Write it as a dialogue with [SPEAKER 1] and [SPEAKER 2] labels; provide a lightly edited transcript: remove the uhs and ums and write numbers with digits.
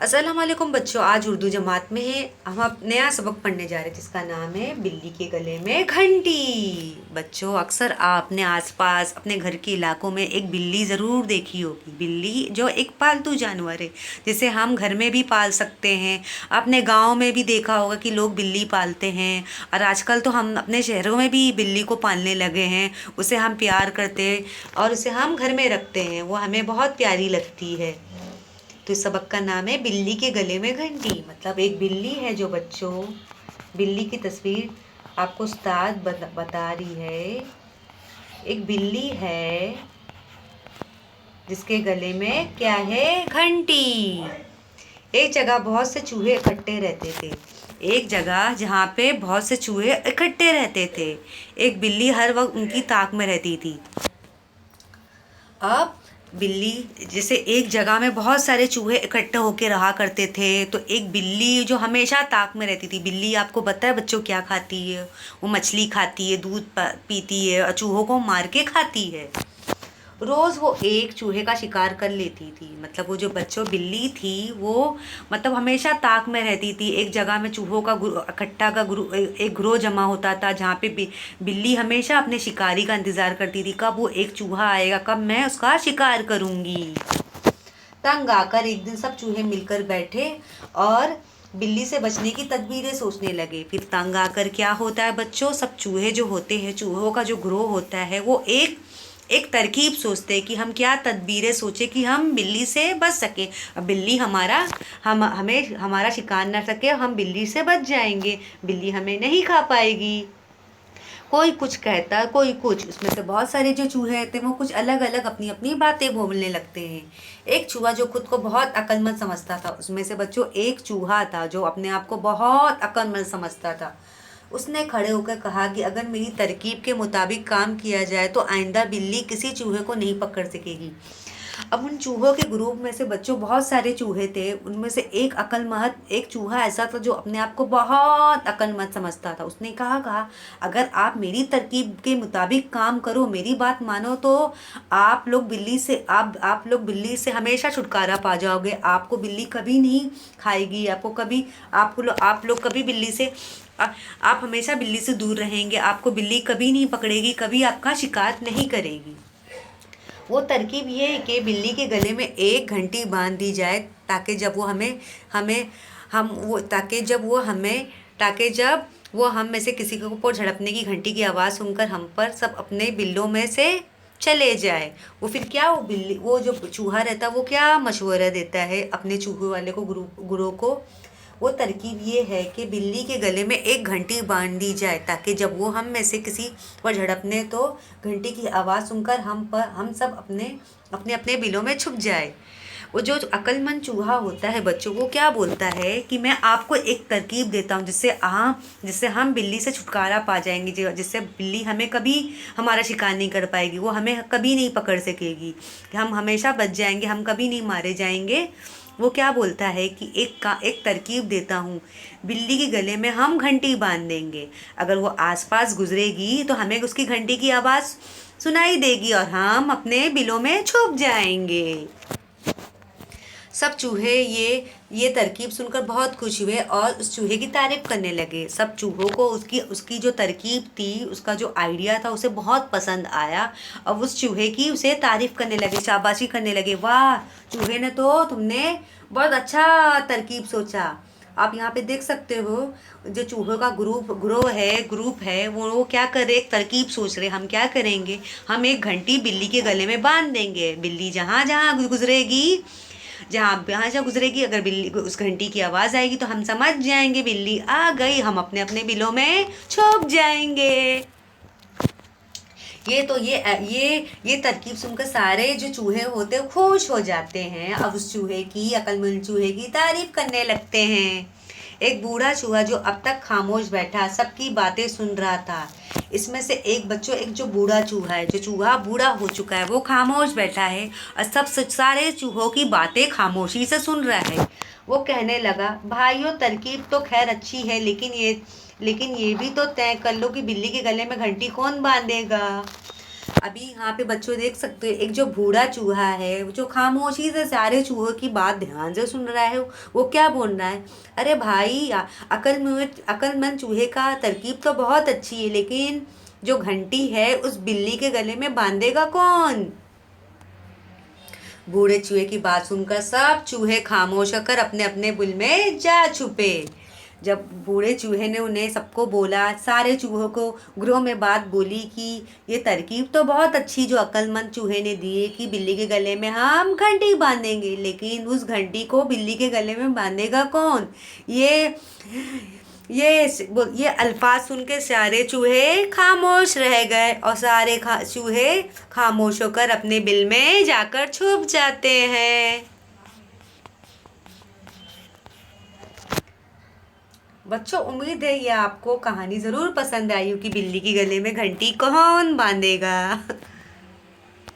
[SPEAKER 1] अस्सलाम वालेकुम बच्चों, आज उर्दू जमात में है। हम अब नया सबक पढ़ने जा रहे हैं जिसका नाम है बिल्ली के गले में घंटी। बच्चों, अक्सर आपने आसपास अपने घर के इलाकों में एक बिल्ली ज़रूर देखी होगी। बिल्ली जो एक पालतू जानवर है जिसे हम घर में भी पाल सकते हैं। अपने गांव में भी देखा होगा कि लोग बिल्ली पालते हैं और आजकल तो हम अपने शहरों में भी बिल्ली को पालने लगे हैं। उसे हम प्यार करते हैं और उसे हम घर में रखते हैं। वो हमें बहुत प्यारी लगती है। तो इस सबक का नाम है बिल्ली के गले में घंटी। मतलब एक बिल्ली है जो बच्चों, बिल्ली की तस्वीर आपको उस्ताद बता रही है। एक बिल्ली है जिसके गले में क्या है? घंटी। एक जगह बहुत से चूहे इकट्ठे रहते थे। एक जगह जहाँ पे बहुत से चूहे इकट्ठे रहते थे। एक बिल्ली हर वक्त उनकी ताक में रहती थी। अब बिल्ली जैसे एक जगह में बहुत सारे चूहे इकट्ठे होके रहा करते थे, तो एक बिल्ली जो हमेशा ताक में रहती थी। बिल्ली आपको पता है बच्चों क्या खाती है? वो मछली खाती है, दूध पीती है और चूहों को मार के खाती है। रोज़ वो एक चूहे का शिकार कर लेती थी। मतलब वो जो बच्चों बिल्ली थी वो मतलब हमेशा ताक में रहती थी। एक जगह में चूहों का इकट्ठा का एक ग्रोह जमा होता था जहाँ पे बिल्ली हमेशा अपने शिकारी का इंतज़ार करती थी, कब वो एक चूहा आएगा, कब मैं उसका शिकार करूँगी। तंग आकर एक दिन सब चूहे मिलकर बैठे और बिल्ली से बचने की तदबीरें सोचने लगे। फिर तंग आकर क्या होता है बच्चों, सब चूहे जो होते हैं, चूहों का जो ग्रोह होता है, वो एक एक तरकीब सोचते हैं कि हम क्या तदबीरें सोचे कि हम बिल्ली से बच सके। अब बिल्ली हमें हमारा शिकार न सके, हम बिल्ली से बच जाएंगे, बिल्ली हमें नहीं खा पाएगी। कोई कुछ कहता, कोई कुछ। उसमें से बहुत सारे जो चूहे थे वो कुछ अलग अलग अपनी अपनी बातें बोलने लगते हैं। एक चूहा जो खुद को बहुत अक्लमंद समझता था, उसमें से बच्चों एक चूहा था जो अपने आप को बहुत अक्लमंद समझता था। उसने खड़े होकर कहा कि अगर मेरी तरकीब के मुताबिक काम किया जाए तो आइंदा बिल्ली किसी चूहे को नहीं पकड़ सकेगी। अब उन चूहों के ग्रुप में से बच्चों बहुत सारे चूहे थे। उनमें से एक अक्लमंद एक चूहा ऐसा था जो अपने आप को बहुत अक्लमंद समझता था। उसने कहा अगर आप मेरी तरकीब के मुताबिक काम करो, मेरी बात मानो, तो आप लोग बिल्ली से हमेशा छुटकारा पा जाओगे। आपको बिल्ली कभी नहीं खाएगी, आप लोग कभी बिल्ली से आप हमेशा बिल्ली से दूर रहेंगे। आपको बिल्ली कभी नहीं पकड़ेगी, कभी आपका शिकार नहीं करेगी। वो तरकीब ये है कि बिल्ली के गले में एक घंटी बांध दी जाए ताकि जब वो हमें हमें हम वो ताकि जब वो हम में से किसी के ऊपर झड़पने की घंटी की आवाज़ सुनकर हम पर सब अपने बिल्लों में से चले जाए। वो फिर क्या वो जो चूहा रहता है वो क्या मशवरा देता है अपने चूहे वाले को, गुरु को। वो तरकीब ये है कि बिल्ली के गले में एक घंटी बांध दी जाए ताकि जब वो हम में से किसी पर झड़पने तो घंटी की आवाज़ सुनकर हम सब अपने अपने अपने बिलों में छुप जाए। वो जो अक्लमंद चूहा होता है बच्चों, वो क्या बोलता है कि मैं आपको एक तरकीब देता हूँ जिससे हम बिल्ली से छुटकारा पा जाएंगे, जिससे बिल्ली हमें कभी हमारा शिकार नहीं कर पाएगी, वो हमें कभी नहीं पकड़ सकेगी, हम हमेशा बच जाएंगे, हम कभी नहीं मारे जाएंगे। वो क्या बोलता है कि एक तरकीब देता हूँ, बिल्ली के गले में हम घंटी बांध देंगे। अगर वो आसपास गुजरेगी तो हमें उसकी घंटी की आवाज़ सुनाई देगी और हम अपने बिलों में छुप जाएंगे। सब चूहे ये तरकीब सुनकर बहुत खुश हुए और उस चूहे की तारीफ करने लगे। सब चूहों को उसकी जो तरकीब थी, उसका जो आइडिया था, उसे बहुत पसंद आया। अब उस चूहे की उसे तारीफ करने लगे, शाबाशी करने लगे। वाह चूहे ने, तो तुमने बहुत अच्छा तरकीब सोचा। आप यहाँ पे देख सकते हो जो चूहों का ग्रुप है वो क्या कर रहे, एक तरकीब सोच रहे। हम क्या करेंगे, हम एक घंटी बिल्ली के गले में बांध देंगे। बिल्ली जहाँ गुजरेगी, अगर बिल्ली उस घंटी की आवाज़ आएगी तो हम समझ जाएंगे बिल्ली आ गई, हम अपने अपने बिलों में छुप जाएंगे। ये तरकीब सुनकर सारे जो चूहे होते हैं खुश हो जाते हैं। अब उस अक्लमंद चूहे की तारीफ करने लगते हैं। एक बूढ़ा चूहा जो अब तक खामोश बैठा सबकी बातें सुन रहा था। इसमें से एक जो बूढ़ा चूहा है, जो चूहा बूढ़ा हो चुका है, वो खामोश बैठा है और सारे चूहों की बातें खामोशी से सुन रहा है। वो कहने लगा, भाइयों तरकीब तो खैर अच्छी है, लेकिन ये भी तो तय कर लो कि बिल्ली के गले में घंटी कौन बांधेगा। अभी यहाँ पे बच्चों देख सकते हो, एक जो बूढ़ा चूहा है वो जो खामोशी से सारे चूहों की बात ध्यान से सुन रहा है, वो क्या बोल रहा है, अरे भाई अक्लमंद चूहे का तरकीब तो बहुत अच्छी है, लेकिन जो घंटी है उस बिल्ली के गले में बांधेगा कौन। बूढ़े चूहे की बात सुनकर सब चूहे खामोश होकर अपने अपने बिल में जा छुपे। जब बूढ़े चूहे ने उन्हें सबको बोला, सारे चूहों को ग्रोह में बात बोली कि ये तरकीब तो बहुत अच्छी जो अक्लमंद चूहे ने दी है कि बिल्ली के गले में हम घंटी बांधेंगे, लेकिन उस घंटी को बिल्ली के गले में बांधेगा कौन। ये ये अल्फाज सुन के सारे चूहे खामोश रह गए और सारे चूहे खामोश होकर अपने बिल में जाकर छुप जाते हैं। बच्चों, उम्मीद है ये आपको कहानी ज़रूर पसंद आई होगी, बिल्ली के गले में घंटी कौन बांधेगा।